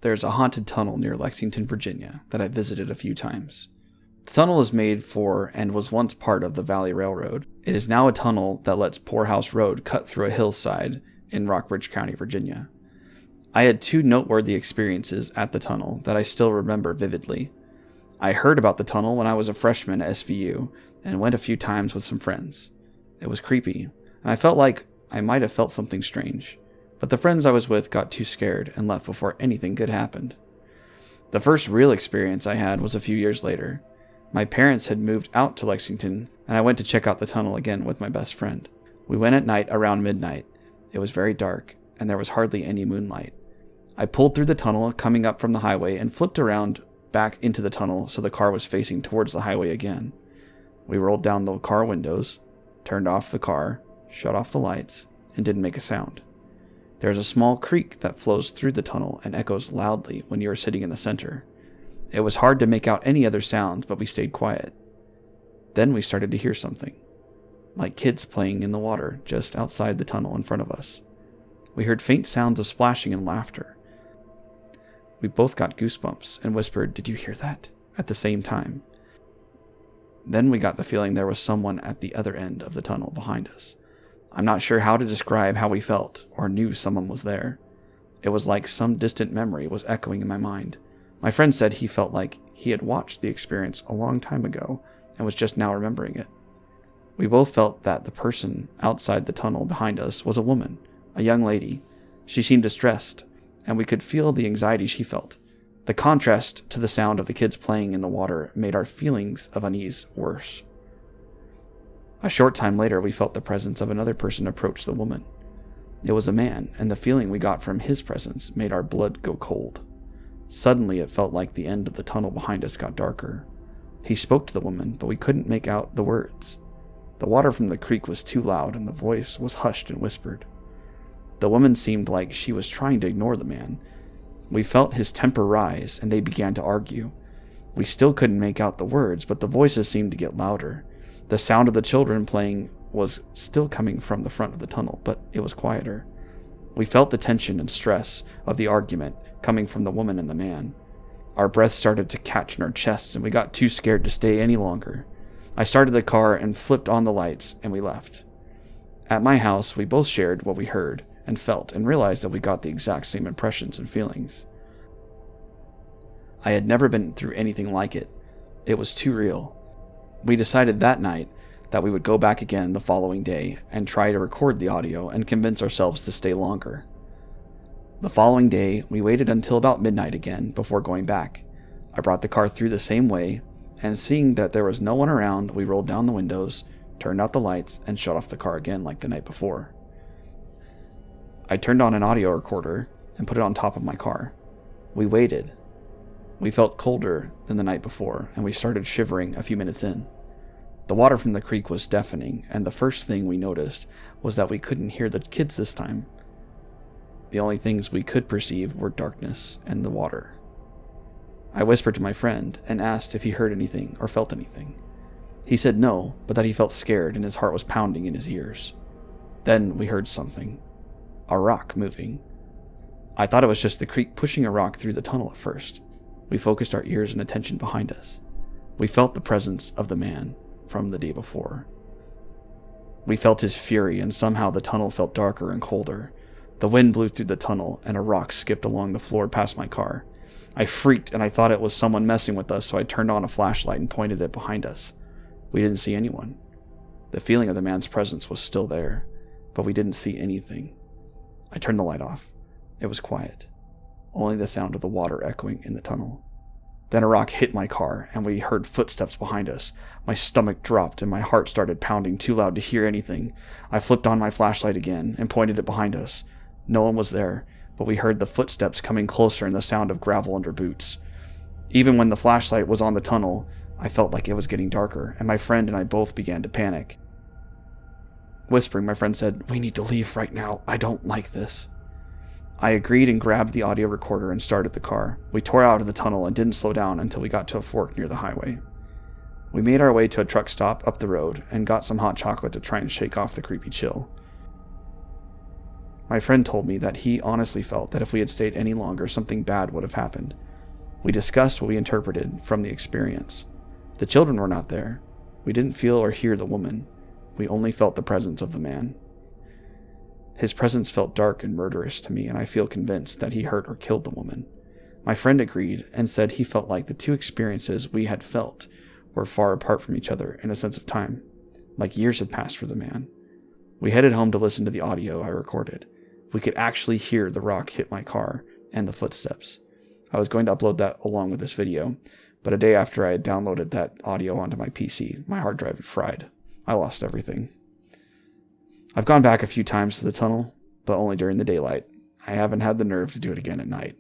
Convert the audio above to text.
There's a haunted tunnel near Lexington, Virginia that I visited a few times. The tunnel is made for and was once part of the Valley Railroad. It is now a tunnel that lets Poorhouse Road cut through a hillside in Rockbridge County, Virginia. I had 2 noteworthy experiences at the tunnel that I still remember vividly. I heard about the tunnel when I was a freshman at SVU and went a few times with some friends. It was creepy, and I felt like I might have felt something strange, but the friends I was with got too scared and left before anything good happened. The first real experience I had was a few years later. My parents had moved out to Lexington, and I went to check out the tunnel again with my best friend. We went at night around midnight. It was very dark, and there was hardly any moonlight. I pulled through the tunnel coming up from the highway and flipped around back into the tunnel so the car was facing towards the highway again. We rolled down the car windows, turned off the car, shut off the lights, and didn't make a sound. There is a small creek that flows through the tunnel and echoes loudly when you are sitting in the center. It was hard to make out any other sounds, but we stayed quiet. Then we started to hear something, like kids playing in the water just outside the tunnel in front of us. We heard faint sounds of splashing and laughter. We both got goosebumps and whispered, "Did you hear that?" at the same time. Then we got the feeling there was someone at the other end of the tunnel behind us. I'm not sure how to describe how we felt or knew someone was there. It was like some distant memory was echoing in my mind. My friend said he felt like he had watched the experience a long time ago and was just now remembering it. We both felt that the person outside the tunnel behind us was a woman, a young lady. She seemed distressed, and we could feel the anxiety she felt. The contrast to the sound of the kids playing in the water made our feelings of unease worse. A short time later, we felt the presence of another person approach the woman. It was a man, and the feeling we got from his presence made our blood go cold. Suddenly, it felt like the end of the tunnel behind us got darker. He spoke to the woman, but we couldn't make out the words. The water from the creek was too loud, and the voice was hushed and whispered. The woman seemed like she was trying to ignore the man. We felt his temper rise, and they began to argue. We still couldn't make out the words, but the voices seemed to get louder. The sound of the children playing was still coming from the front of the tunnel, but it was quieter. We felt the tension and stress of the argument coming from the woman and the man. Our breath started to catch in our chests, and we got too scared to stay any longer. I started the car and flipped on the lights, and we left. At my house, we both shared what we heard and felt and realized that we got the exact same impressions and feelings. I had never been through anything like it. It was too real. We decided that night that we would go back again the following day and try to record the audio and convince ourselves to stay longer. The following day, we waited until about midnight again before going back. I brought the car through the same way, and seeing that there was no one around, we rolled down the windows, turned out the lights, and shut off the car again like the night before. I turned on an audio recorder and put it on top of my car. We waited. We felt colder than the night before, and we started shivering a few minutes in. The water from the creek was deafening, and the first thing we noticed was that we couldn't hear the kids this time. The only things we could perceive were darkness and the water. I whispered to my friend and asked if he heard anything or felt anything. He said no, but that he felt scared and his heart was pounding in his ears. Then we heard something. A rock moving. I thought it was just the creek pushing a rock through the tunnel at first. We focused our ears and attention behind us. We felt the presence of the man from the day before. We felt his fury, and somehow the tunnel felt darker and colder. The wind blew through the tunnel, and a rock skipped along the floor past my car. I freaked, and I thought it was someone messing with us, so I turned on a flashlight and pointed it behind us. We didn't see anyone. The feeling of the man's presence was still there, but we didn't see anything. I turned the light off. It was quiet. Only the sound of the water echoing in the tunnel. Then a rock hit my car, and we heard footsteps behind us. My stomach dropped, and my heart started pounding too loud to hear anything. I flipped on my flashlight again and pointed it behind us. No one was there, but we heard the footsteps coming closer and the sound of gravel under boots. Even when the flashlight was on the tunnel, I felt like it was getting darker, and my friend and I both began to panic. Whispering, my friend said, "We need to leave right now. I don't like this." I agreed and grabbed the audio recorder and started the car. We tore out of the tunnel and didn't slow down until we got to a fork near the highway. We made our way to a truck stop up the road and got some hot chocolate to try and shake off the creepy chill. My friend told me that he honestly felt that if we had stayed any longer, something bad would have happened. We discussed what we interpreted from the experience. The children were not there. We didn't feel or hear the woman. We only felt the presence of the man. His presence felt dark and murderous to me, and I feel convinced that he hurt or killed the woman. My friend agreed and said he felt like the two experiences we had felt were far apart from each other in a sense of time, like years had passed for the man. We headed home to listen to the audio I recorded. We could actually hear the rock hit my car and the footsteps. I was going to upload that along with this video, but a day after I had downloaded that audio onto my PC, my hard drive had fried. I lost everything. I've gone back a few times to the tunnel, but only during the daylight. I haven't had the nerve to do it again at night.